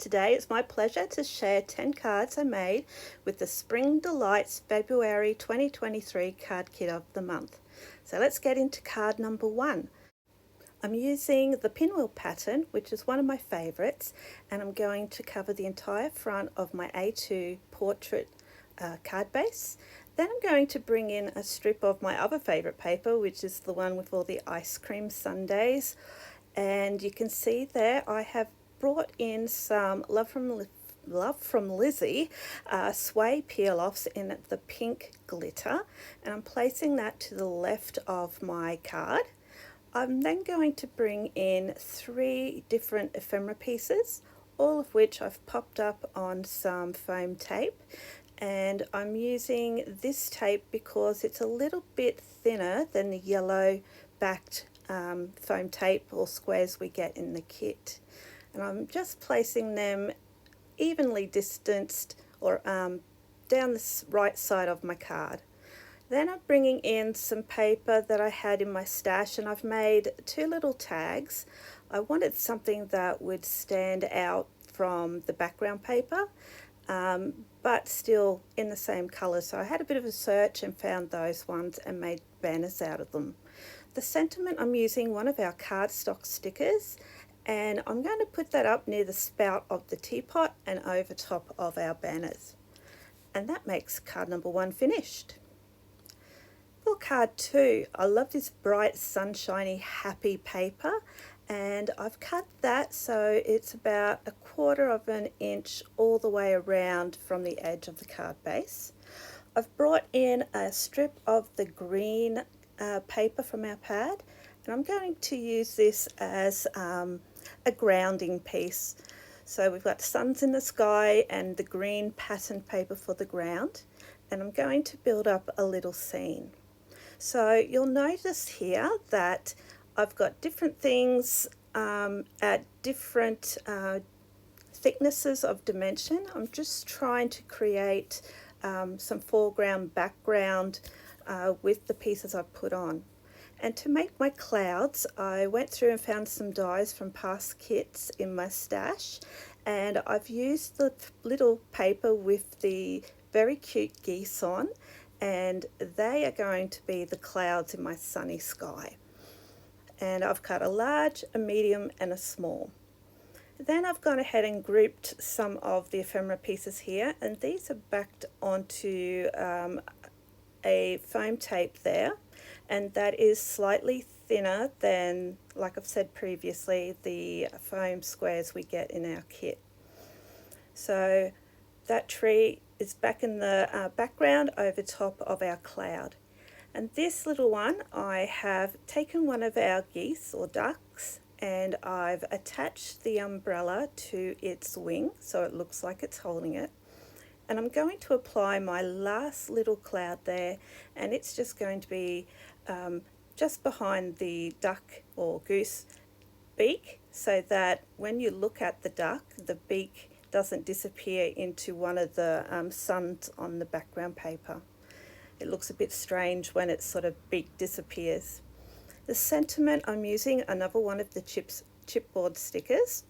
today it's my pleasure to share 10 cards I made with the Spring Delights February 2023 card kit of the month. So let's get into card number 1. I'm using the pinwheel pattern, which is one of my favourites, and I'm going to cover the entire front of my A2 portrait card base. Then I'm going to bring in a strip of my other favourite paper, which is the one with all the ice cream sundaes. And you can see there I have brought in some Love from Lizzie sway peel-offs in the pink glitter, and I'm placing that to the left of my card. I'm then going to bring in 3 different ephemera pieces, all of which I've popped up on some foam tape, and I'm using this tape because it's a little bit thinner than the yellow backed foam tape or squares we get in the kit. And I'm just placing them evenly distanced or down the right side of my card. Then I'm bringing in some paper that I had in my stash, and I've made 2 little tags. I wanted something that would stand out from the background paper, but still in the same colour. So I had a bit of a search and found those ones and made banners out of them. The sentiment, I'm using one of our cardstock stickers, and I'm going to put that up near the spout of the teapot and over top of our banners. And that makes card number 1 finished. For card 2, I love this bright, sunshiny, happy paper, and I've cut that so it's about 1/4 of an inch all the way around from the edge of the card base. I've brought in a strip of the green paper from our pad, and I'm going to use this as a grounding piece. So we've got suns in the sky and the green pattern paper for the ground, and I'm going to build up a little scene. So you'll notice here that I've got different things at different thicknesses of dimension. I'm just trying to create some foreground, background with the pieces I've put on. And to make my clouds, I went through and found some dies from past kits in my stash, and I've used the little paper with the very cute geese on, and they are going to be the clouds in my sunny sky. And I've cut a large, a medium and a small. Then I've gone ahead and grouped some of the ephemera pieces here, and these are backed onto a foam tape there, and that is slightly thinner than, like I've said previously, the foam squares we get in our kit. So that tree is back in the background over top of our cloud. And this little one, I have taken one of our geese or ducks, and I've attached the umbrella to its wing so it looks like it's holding it. And I'm going to apply my last little cloud there, and it's just going to be just behind the duck or goose beak, so that when you look at the duck, the beak doesn't disappear into one of the suns on the background paper. It looks a bit strange when its sort of beak disappears. The sentiment, I'm using another one of the chipboard stickers.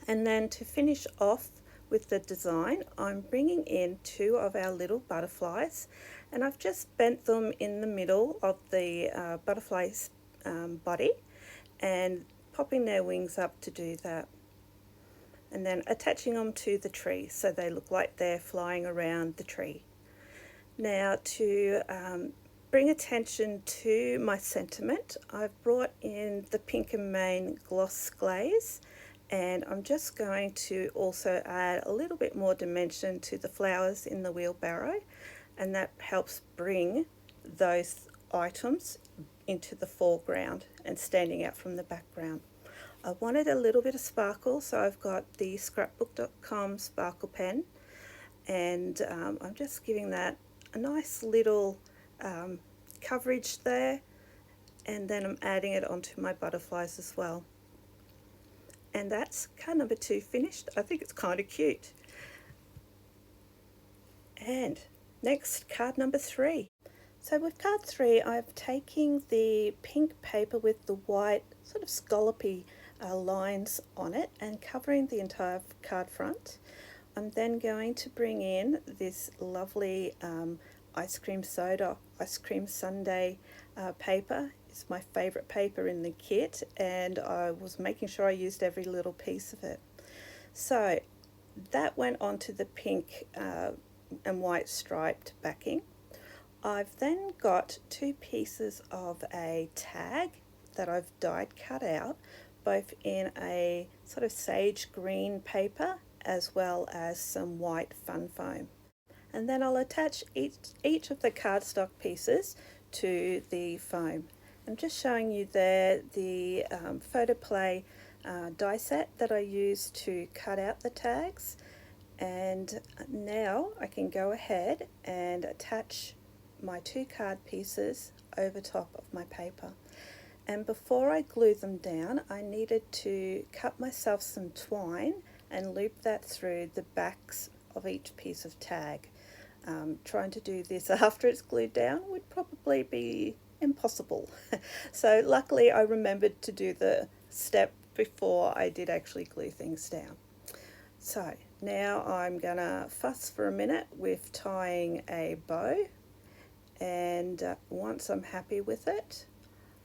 And then to finish off with the design, I'm bringing in 2 of our little butterflies, and I've just bent them in the middle of the butterfly's body and popping their wings up to do that, and then attaching them to the tree so they look like they're flying around the tree. Now to bring attention to my sentiment, I've brought in the Pink and Main gloss glaze, and I'm just going to also add a little bit more dimension to the flowers in the wheelbarrow, and that helps bring those items into the foreground and standing out from the background. I wanted a little bit of sparkle, so I've got the scrapbook.com sparkle pen, and I'm just giving that a nice little coverage there, and then I'm adding it onto my butterflies as well. And that's card number 2 finished. I think it's kind of cute. And next, card number 3. So with card 3, I'm taking the pink paper with the white sort of scallopy lines on it and covering the entire card front. I'm then going to bring in this lovely ice cream sundae paper. It's my favourite paper in the kit, and I was making sure I used every little piece of it. So that went onto the pink and white striped backing. I've then got two pieces of a tag that I've die cut out, both in a sort of sage green paper as well as some white fun foam. And then I'll attach each of the cardstock pieces to the foam. I'm just showing you there the photoplay die set that I used to cut out the tags, and now I can go ahead and attach my two card pieces over top of my paper. And before I glue them down, I needed to cut myself some twine and loop that through the backs of each piece of tag. Trying to do this after it's glued down would probably be impossible. So luckily I remembered to do the step before I did actually glue things down. So now I'm gonna fuss for a minute with tying a bow, and once I'm happy with it,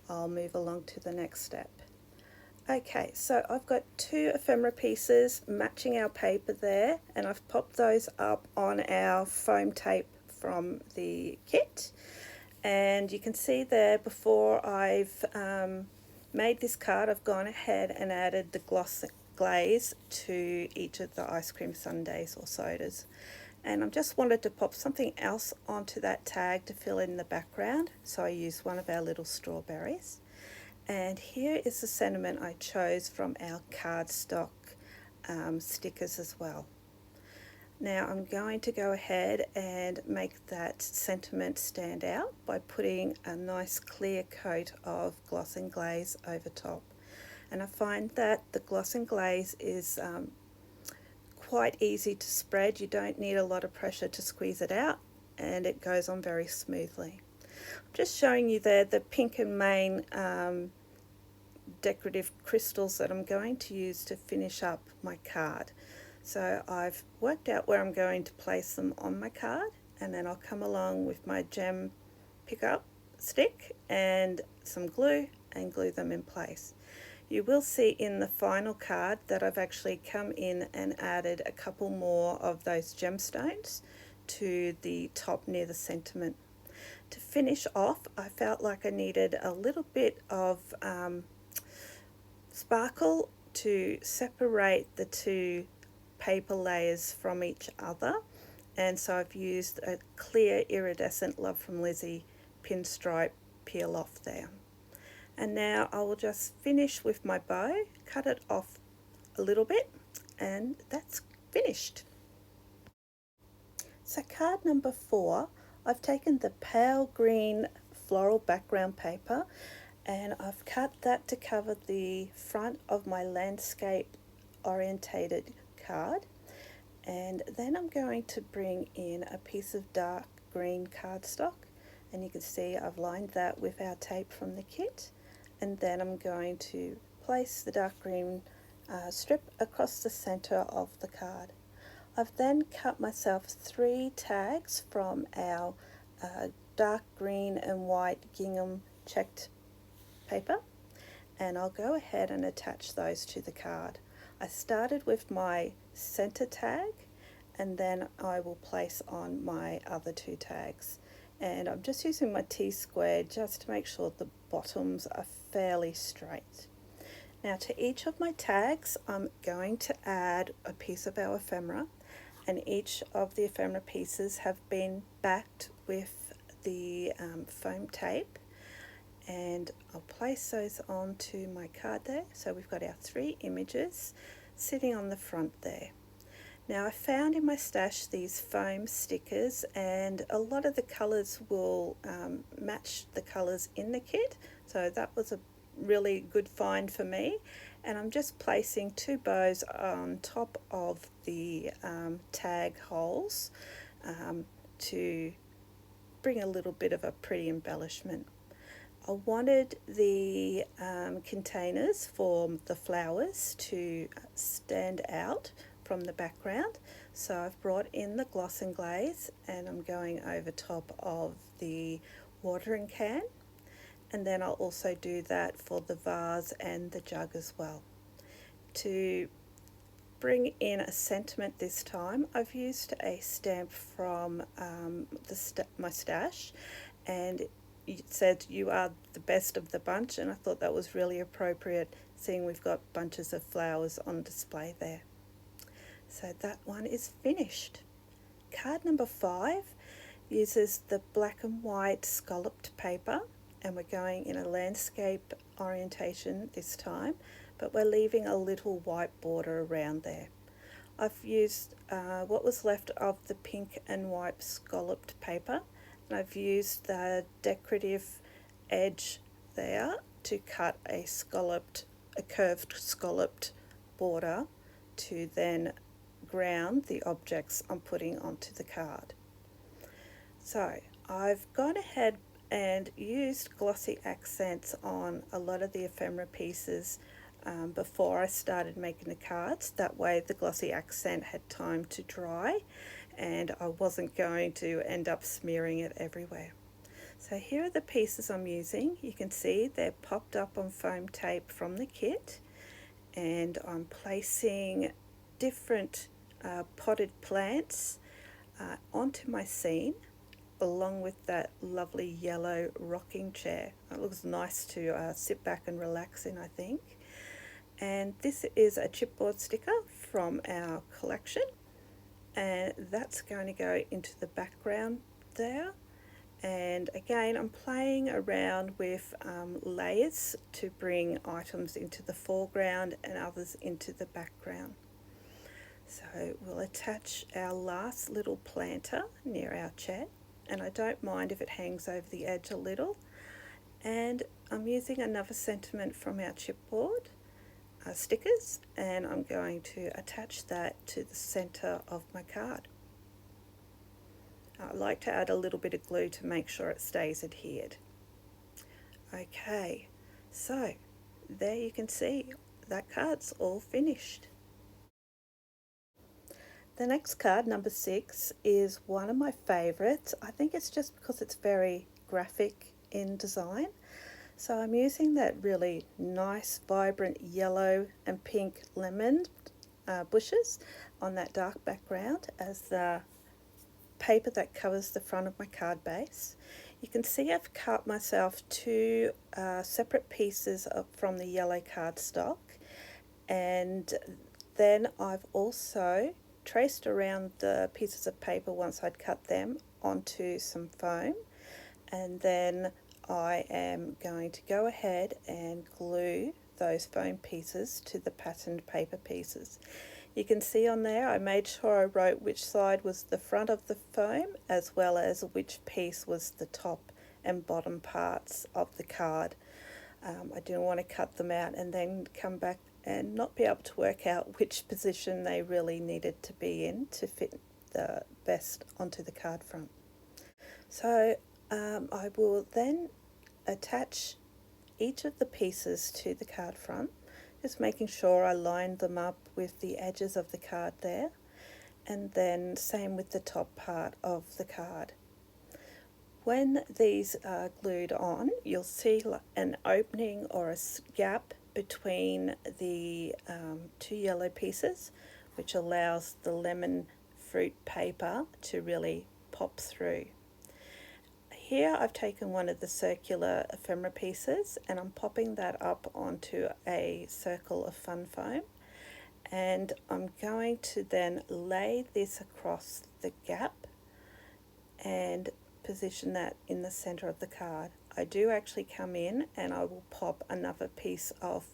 I'll move along to the next step. Okay, so I've got two ephemera pieces matching our paper there, and I've popped those up on our foam tape from the kit. And you can see there, before I've made this card, I've gone ahead and added the gloss glaze to each of the ice cream sundaes or sodas. And I just wanted to pop something else onto that tag to fill in the background, so I used one of our little strawberries. And here is the sentiment I chose from our cardstock stickers as well. Now I'm going to go ahead and make that sentiment stand out by putting a nice clear coat of gloss and glaze over top. And I find that the gloss and glaze is quite easy to spread. You don't need a lot of pressure to squeeze it out, and it goes on very smoothly. I'm just showing you there the pink and main decorative crystals that I'm going to use to finish up my card. So I've worked out where I'm going to place them on my card, and then I'll come along with my gem pickup stick and some glue and glue them in place. You will see in the final card that I've actually come in and added a couple more of those gemstones to the top near the sentiment. To finish off, I felt like I needed a little bit of sparkle to separate the two paper layers from each other, and so I've used a clear iridescent Love from Lizzie pinstripe peel off there. And now I will just finish with my bow, cut it off a little bit, and that's finished. So card number 4, I've taken the pale green floral background paper and I've cut that to cover the front of my landscape orientated card. And then I'm going to bring in a piece of dark green cardstock, and you can see I've lined that with our tape from the kit. And then I'm going to place the dark green strip across the center of the card. I've then cut myself 3 tags from our dark green and white gingham checked paper, and I'll go ahead and attach those to the card. I started with my center tag, and then I will place on my other 2 tags. And I'm just using my T-square just to make sure the bottoms are fairly straight. Now to each of my tags, I'm going to add a piece of our ephemera, and each of the ephemera pieces have been backed with the foam tape, and I'll place those onto my card there. So we've got our 3 images sitting on the front there. Now I found in my stash these foam stickers, and a lot of the colours will match the colours in the kit, so that was a really good find for me. And I'm just placing 2 bows on top of the tag holes to bring a little bit of a pretty embellishment. I wanted the containers for the flowers to stand out from the background, so I've brought in the gloss and glaze and I'm going over top of the watering can, and then I'll also do that for the vase and the jug as well. To bring in a sentiment this time, I've used a stamp from my stash, and it said, "You are the best of the bunch," and I thought that was really appropriate, seeing we've got bunches of flowers on display there. So that one is finished. Card number 5 uses the black and white scalloped paper, and we're going in a landscape orientation this time, but we're leaving a little white border around there. I've used what was left of the pink and white scalloped paper, and I've used the decorative edge there to cut a curved scalloped border to then ground the objects I'm putting onto the card. So I've gone ahead and used glossy accents on a lot of the ephemera pieces before I started making the cards. That way the glossy accent had time to dry and I wasn't going to end up smearing it everywhere. So here are the pieces I'm using. You can see they're popped up on foam tape from the kit, and I'm placing different potted plants onto my scene, along with that lovely yellow rocking chair. It looks nice to sit back and relax in, I think. And this is a chipboard sticker from our collection, and that's going to go into the background there. And again, I'm playing around with layers to bring items into the foreground and others into the background. So we'll attach our last little planter near our chair, and I don't mind if it hangs over the edge a little. And I'm using another sentiment from our chipboard stickers, and I'm going to attach that to the center of my card. I like to add a little bit of glue to make sure it stays adhered. Okay, so there you can see that card's all finished. The next card, number 6, is one of my favourites. I think it's just because it's very graphic in design. So I'm using that really nice, vibrant yellow and pink lemon bushes on that dark background as the paper that covers the front of my card base. You can see I've cut myself 2 separate pieces from the yellow cardstock, and then I've also traced around the pieces of paper once I'd cut them onto some foam, and then I am going to go ahead and glue those foam pieces to the patterned paper pieces. You can see on there I made sure I wrote which side was the front of the foam as well as which piece was the top and bottom parts of the card. I didn't want to cut them out and then come back and not be able to work out which position they really needed to be in to fit the best onto the card front. So I will then attach each of the pieces to the card front, just making sure I line them up with the edges of the card there, and then same with the top part of the card. When these are glued on, you'll see an opening or a gap between the 2 yellow pieces, which allows the lemon fruit paper to really pop through. Here I've taken one of the circular ephemera pieces and I'm popping that up onto a circle of fun foam, and I'm going to then lay this across the gap and position that in the center of the card. I do actually come in and I will pop another piece of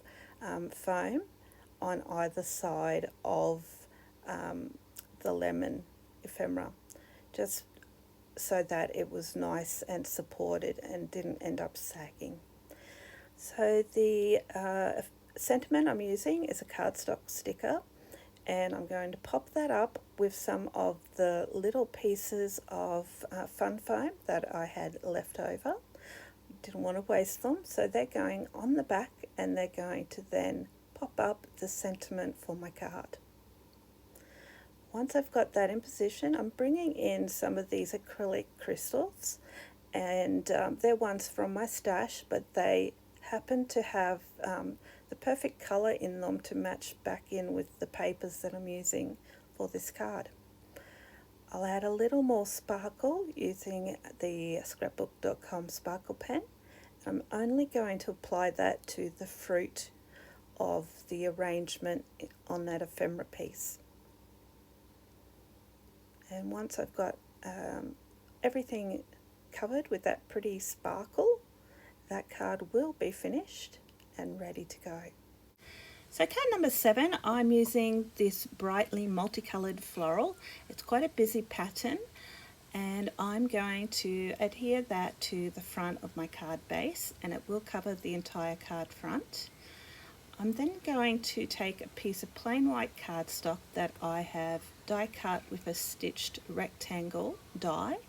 foam on either side of the lemon ephemera, just so that it was nice and supported and didn't end up sagging. So the sentiment I'm using is a cardstock sticker, and I'm going to pop that up with some of the little pieces of fun foam that I had left over. Didn't want to waste them, so they're going on the back and they're going to then pop up the sentiment for my card. Once I've got that in position, I'm bringing in some of these acrylic crystals, and they're ones from my stash, but they happen to have the perfect colour in them to match back in with the papers that I'm using for this card. I'll add a little more sparkle using the scrapbook.com sparkle pen. I'm only going to apply that to the fruit of the arrangement on that ephemera piece. And once I've got everything covered with that pretty sparkle, that card will be finished and ready to go. So card number 7, I'm using this brightly multicoloured floral. It's quite a busy pattern, and I'm going to adhere that to the front of my card base, and it will cover the entire card front. I'm then going to take a piece of plain white cardstock that I have die cut with a stitched rectangle die,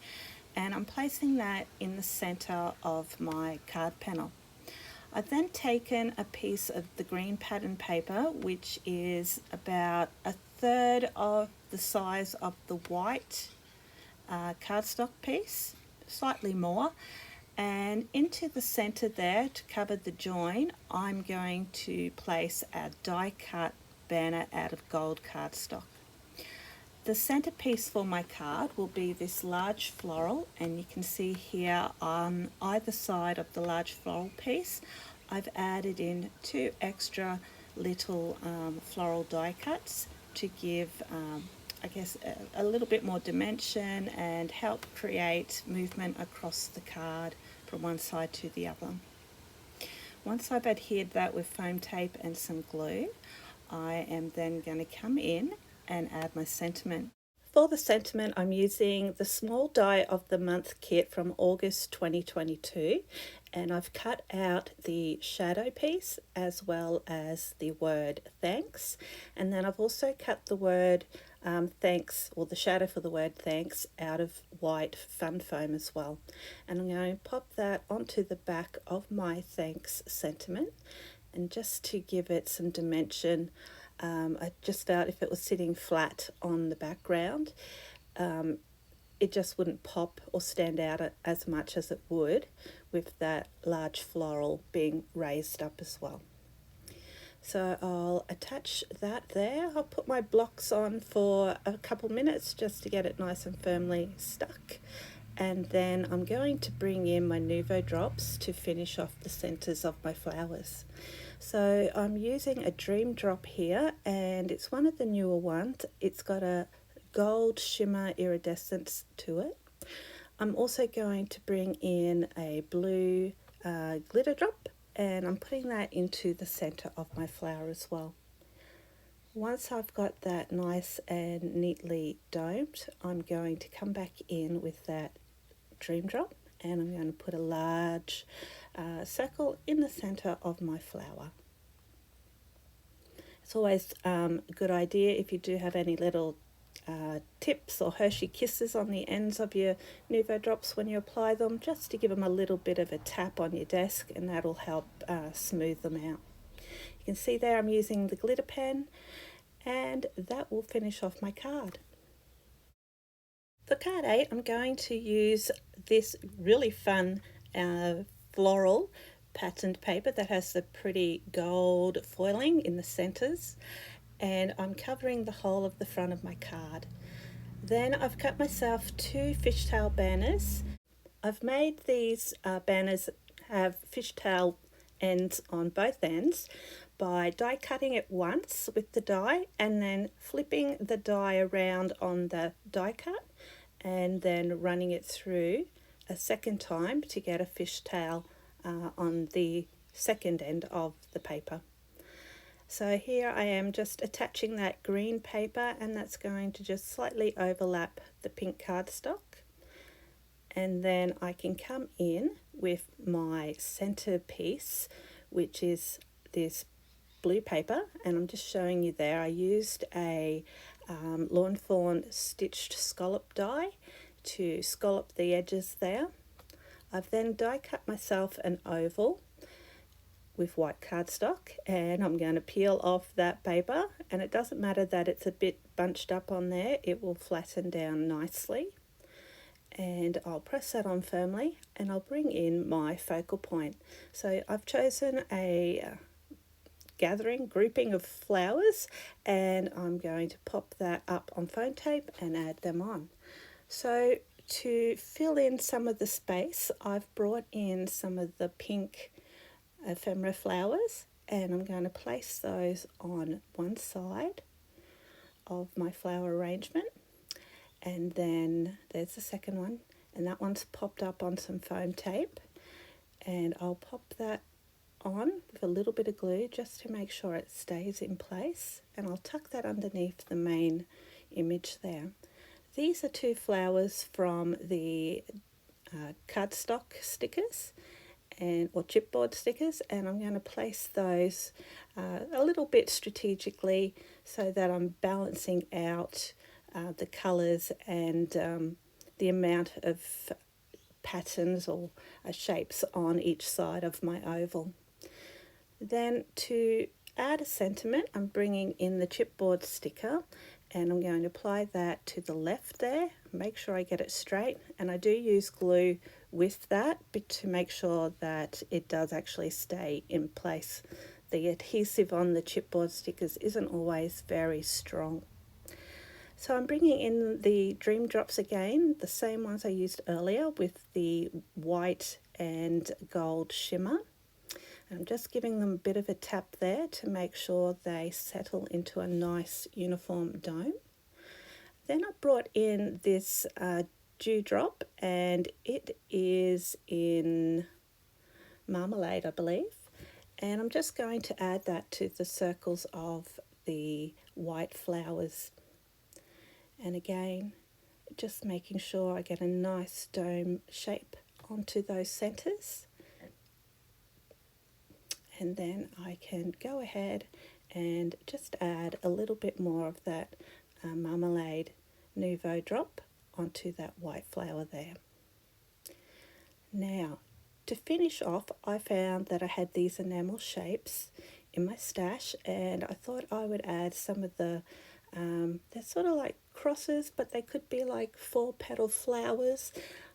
and I'm placing that in the center of my card panel. I've then taken a piece of the green pattern paper, which is about a third of the size of the white cardstock piece, slightly more, and into the center there, to cover the join, I'm going to place a die cut banner out of gold cardstock. The centerpiece for my card will be this large floral, and you can see here on either side of the large floral piece I've added in 2 extra little floral die cuts to give I guess a little bit more dimension and help create movement across the card from one side to the other. Once I've adhered that with foam tape and some glue, I am then going to come in and add my sentiment. For the sentiment, I'm using the small die of the month kit from August 2022, and I've cut out the shadow piece as well as the word thanks, and then I've also cut the word thanks, or the shadow for the word thanks, out of white fun foam as well. And I'm going to pop that onto the back of my thanks sentiment, and just to give it some dimension, I just felt if it was sitting flat on the background, it just wouldn't pop or stand out as much as it would with that large floral being raised up as well. So I'll attach that there. I'll put my blocks on for a couple minutes just to get it nice and firmly stuck. And then I'm going to bring in my Nuvo drops to finish off the centers of my flowers. So I'm using a Dream Drop here, and it's one of the newer ones. It's got a gold shimmer iridescence to it. I'm also going to bring in a blue glitter drop, and I'm putting that into the center of my flower as well. Once I've got that nice and neatly domed, I'm going to come back in with that Dream Drop, and I'm going to put a large circle in the center of my flower. It's always a good idea, if you do have any little tips or Hershey kisses on the ends of your Nuvo drops when you apply them, just to give them a little bit of a tap on your desk, and that'll help smooth them out. You can see there I'm using the glitter pen, and that will finish off my card. For card 8, I'm going to use this really fun floral patterned paper that has the pretty gold foiling in the centers, and I'm covering the whole of the front of my card. Then I've cut myself 2 fishtail banners. I've made these banners have fishtail ends on both ends by die cutting it once with the die, and then flipping the die around on the die cut, and then running it through a second time to get a fishtail on the second end of the paper. So here I am just attaching that green paper, and that's going to just slightly overlap the pink cardstock. And then I can come in with my center piece, which is this blue paper, and I'm just showing you there. I used a Lawn Fawn stitched scallop die to scallop the edges there. I've then die cut myself an oval with white cardstock, and I'm going to peel off that paper, and it doesn't matter that it's a bit bunched up on there, it will flatten down nicely. And I'll press that on firmly, and I'll bring in my focal point. So I've chosen a grouping of flowers, and I'm going to pop that up on foam tape and add them on. So to fill in some of the space, I've brought in some of the pink ephemera flowers, and I'm going to place those on one side of my flower arrangement, and then there's the second one, and that one's popped up on some foam tape, and I'll pop that on with a little bit of glue just to make sure it stays in place, and I'll tuck that underneath the main image there. These are two flowers from the cardstock stickers or chipboard stickers, and I'm going to place those a little bit strategically so that I'm balancing out the colours and the amount of patterns or shapes on each side of my oval. Then to add a sentiment, I'm bringing in the chipboard sticker, and I'm going to apply that to the left there. Make sure I get it straight, and I do use glue with that but to make sure that it does actually stay in place. The adhesive on the chipboard stickers isn't always very strong. So I'm bringing in the Dream Drops again, the same ones I used earlier with the white and gold shimmer. I'm just giving them a bit of a tap there to make sure they settle into a nice uniform dome. Then I brought in this dewdrop, and it is in Marmalade, I believe. And I'm just going to add that to the circles of the white flowers. And again, just making sure I get a nice dome shape onto those centres. And then I can go ahead and just add a little bit more of that Marmalade Nouveau drop onto that white flower there. Now, to finish off, I found that I had these enamel shapes in my stash, and I thought I would add some of the, they're sort of like crosses, but they could be like 4-petal flowers.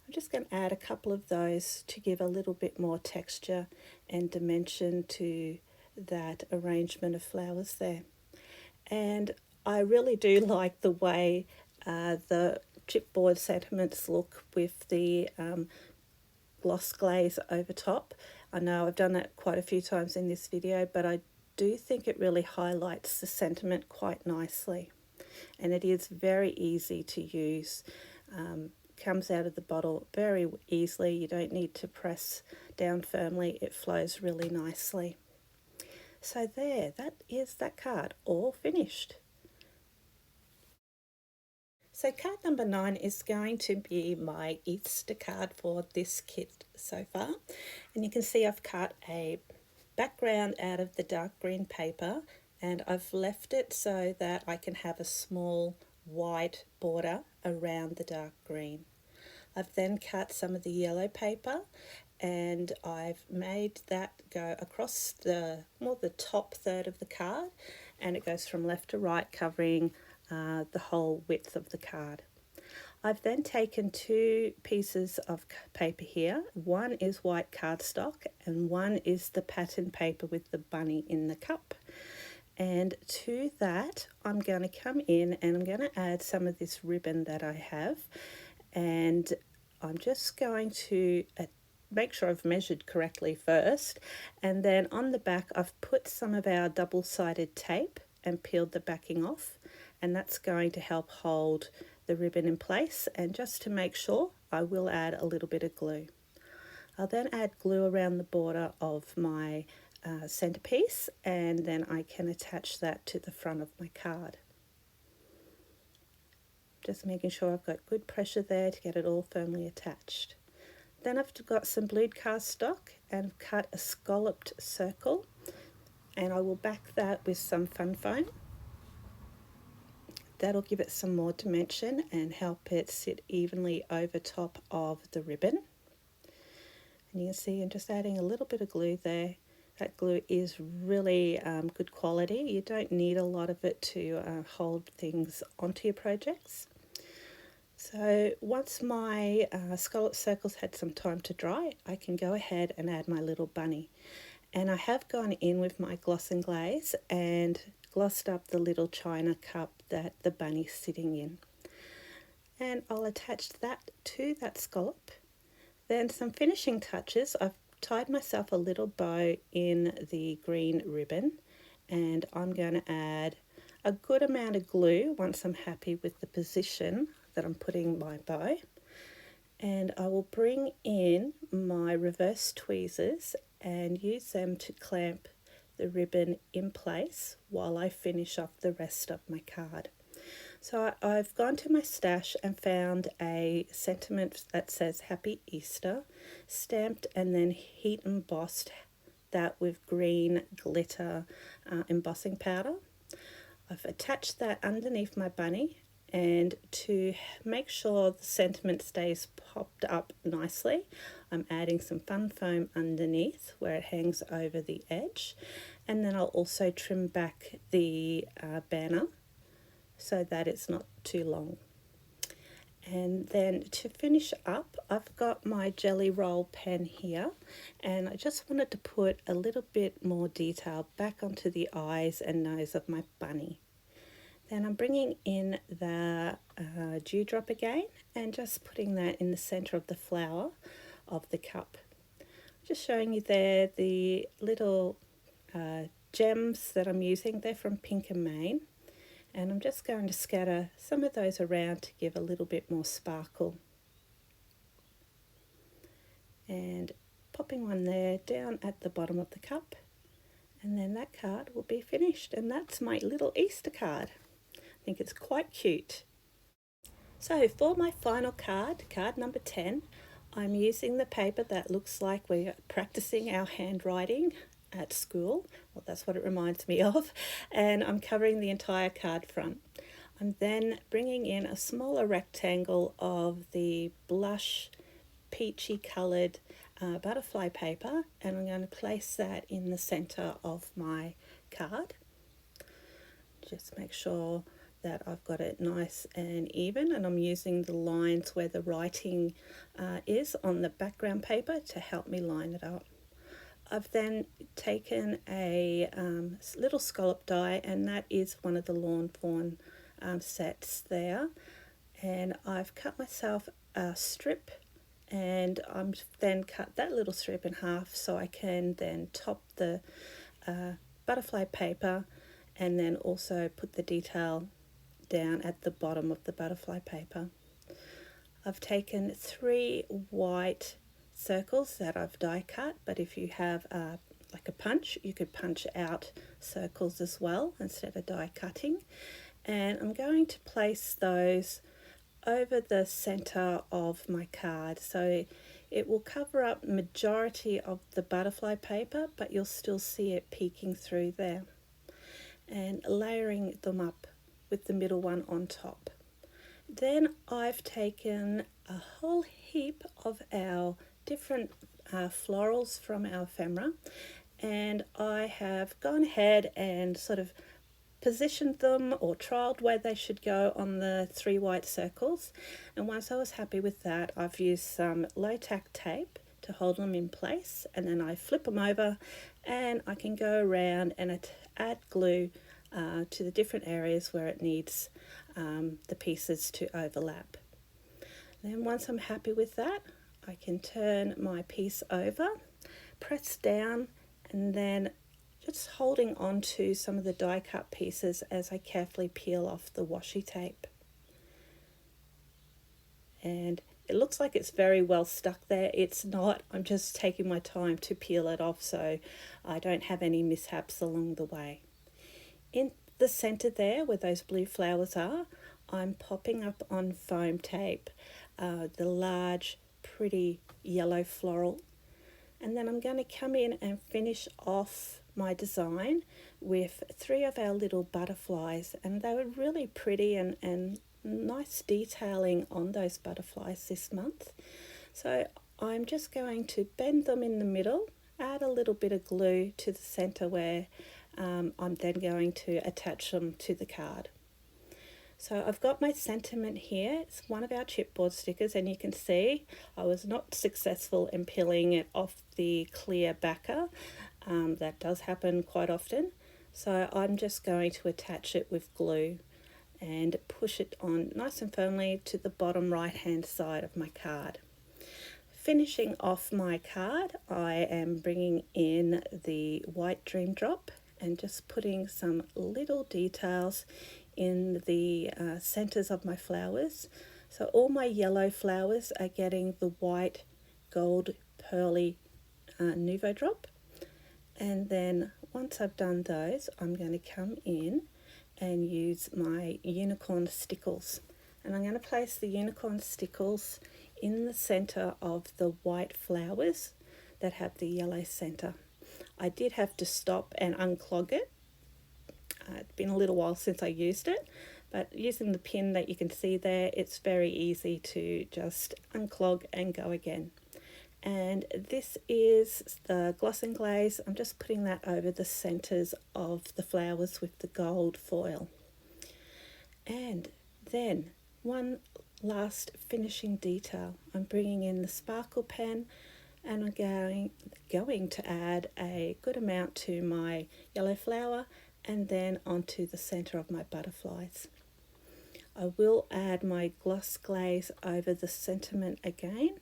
I'm just going to add a couple of those to give a little bit more texture and dimension to that arrangement of flowers there. And I really do like the way the chipboard sentiments look with the gloss glaze over top. I know I've done that quite a few times in this video, but I do think it really highlights the sentiment quite nicely. And it is very easy to use. Comes out of the bottle very easily. You don't need to press down firmly. It flows really nicely. So there, that is that card all finished. So card number 9 is going to be my Easter card for this kit so far. And you can see I've cut a background out of the dark green paper, and I've left it so that I can have a small white border around the dark green. I've then cut some of the yellow paper, and I've made that go across the top third of the card, and it goes from left to right, covering the whole width of the card. I've then taken 2 pieces of paper here. One is white cardstock and one is the pattern paper with the bunny in the cup. And to that, I'm going to come in and I'm going to add some of this ribbon that I have, and I'm just going to make sure I've measured correctly first, and then on the back I've put some of our double-sided tape and peeled the backing off, and that's going to help hold the ribbon in place. And just to make sure, I will add a little bit of glue. I'll then add glue around the border of my centerpiece, and then I can attach that to the front of my card. Just making sure I've got good pressure there to get it all firmly attached. Then I've got some blued cardstock and I've cut a scalloped circle, and I will back that with some fun foam. That'll give it some more dimension and help it sit evenly over top of the ribbon. And you can see I'm just adding a little bit of glue there. That glue is really good quality. You don't need a lot of it to hold things onto your projects. So once my scallop circles had some time to dry, I can go ahead and add my little bunny. And I have gone in with my gloss and glaze and glossed up the little china cup that the bunny's sitting in. And I'll attach that to that scallop. Then some finishing touches. I've tied myself a little bow in the green ribbon, and I'm going to add a good amount of glue once I'm happy with the position that I'm putting my bow. And I will bring in my reverse tweezers and use them to clamp the ribbon in place while I finish off the rest of my card. So I've gone to my stash and found a sentiment that says Happy Easter, stamped and then heat embossed that with green glitter embossing powder. I've attached that underneath my bunny, and to make sure the sentiment stays popped up nicely, I'm adding some fun foam underneath where it hangs over the edge, and then I'll also trim back the banner so that it's not too long. And then to finish up, I've got my jelly roll pen here, and I just wanted to put a little bit more detail back onto the eyes and nose of my bunny. Then I'm bringing in the dewdrop again and just putting that in the center of the flower of the cup. Just showing you there the little gems that I'm using. They're from Pink and Main. And I'm just going to scatter some of those around to give a little bit more sparkle. And popping one there down at the bottom of the cup. And then that card will be finished. And that's my little Easter card. I think it's quite cute. So for my final card, card number 10, I'm using the paper that looks like we're practicing our handwriting at school. Well, that's what it reminds me of. And I'm covering the entire card front. I'm then bringing in a smaller rectangle of the blush peachy coloured butterfly paper, and I'm going to place that in the centre of my card. Just make sure that I've got it nice and even, and I'm using the lines where the writing is on the background paper to help me line it up. I've then taken a little scallop die, and that is one of the lawn fawn sets there, and I've cut myself a strip, and I'm then cut that little strip in half so I can then top the butterfly paper and then also put the detail down at the bottom of the butterfly paper. I've taken 3 white circles that I've die cut, but if you have like a punch, you could punch out circles as well instead of die cutting. And I'm going to place those over the center of my card, so it will cover up majority of the butterfly paper, but you'll still see it peeking through there, and layering them up with the middle one on top. Then I've taken a whole heap of our different florals from our ephemera, and I have gone ahead and sort of positioned them or trialed where they should go on the 3 white circles. And once I was happy with that, I've used some low tack tape to hold them in place, and then I flip them over and I can go around and add glue to the different areas where it needs the pieces to overlap. Then once I'm happy with that, I can turn my piece over, press down, and then just holding on to some of the die cut pieces as I carefully peel off the washi tape. And it looks like it's very well stuck there. It's not. I'm just taking my time to peel it off so I don't have any mishaps along the way. In the center there where those blue flowers are, I'm popping up on foam tape the large pretty yellow floral, and then I'm going to come in and finish off my design with 3 of our little butterflies, and they were really pretty and nice detailing on those butterflies this month. So I'm just going to bend them in the middle, add a little bit of glue to the center where I'm then going to attach them to the card. So I've got my sentiment here. It's one of our chipboard stickers, and you can see I was not successful in peeling it off the clear backer. That does happen quite often. So I'm just going to attach it with glue and push it on nice and firmly to the bottom right hand side of my card. Finishing off my card, I am bringing in the white Dream Drop and just putting some little details in the centers of my flowers. So all my yellow flowers are getting the white, gold, pearly Nuvo Drop. And then once I've done those, I'm going to come in and use my unicorn stickles. And I'm going to place the unicorn stickles in the center of the white flowers that have the yellow center. I did have to stop and unclog it. It's been a little while since I used it, but using the pin that you can see there, it's very easy to just unclog and go again. And this is the gloss and glaze. I'm just putting that over the centers of the flowers with the gold foil. And then one last finishing detail. I'm bringing in the sparkle pen, and I'm going to add a good amount to my yellow flower and then onto the center of my butterflies. I will add my gloss glaze over the sentiment again,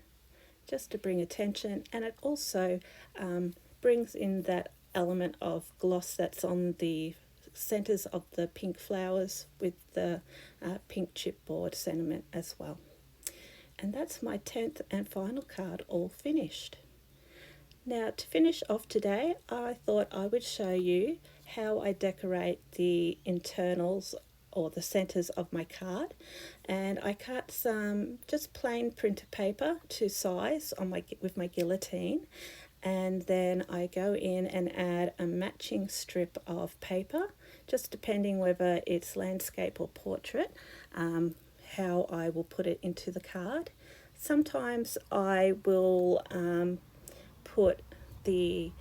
just to bring attention, and it also brings in that element of gloss that's on the centers of the pink flowers with the pink chipboard sentiment as well. And that's my 10th and final card all finished. Now, to finish off today, I thought I would show you how I decorate the internals or the centers of my card. And I cut some just plain printer paper to size with my guillotine, and then I go in and add a matching strip of paper, just depending whether it's landscape or portrait, how I will put it into the card. Sometimes I will put the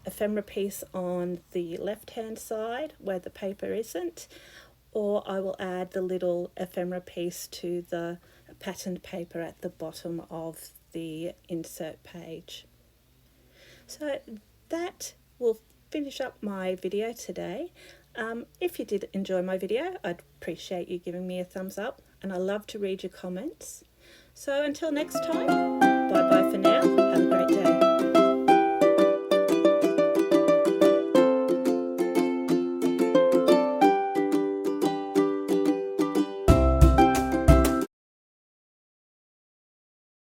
ephemera piece on the left hand side where the paper isn't, or I will add the little ephemera piece to the patterned paper at the bottom of the insert page. So that will finish up my video today. If you did enjoy my video, I'd appreciate you giving me a thumbs up, and I love to read your comments. So until next time, bye bye for now.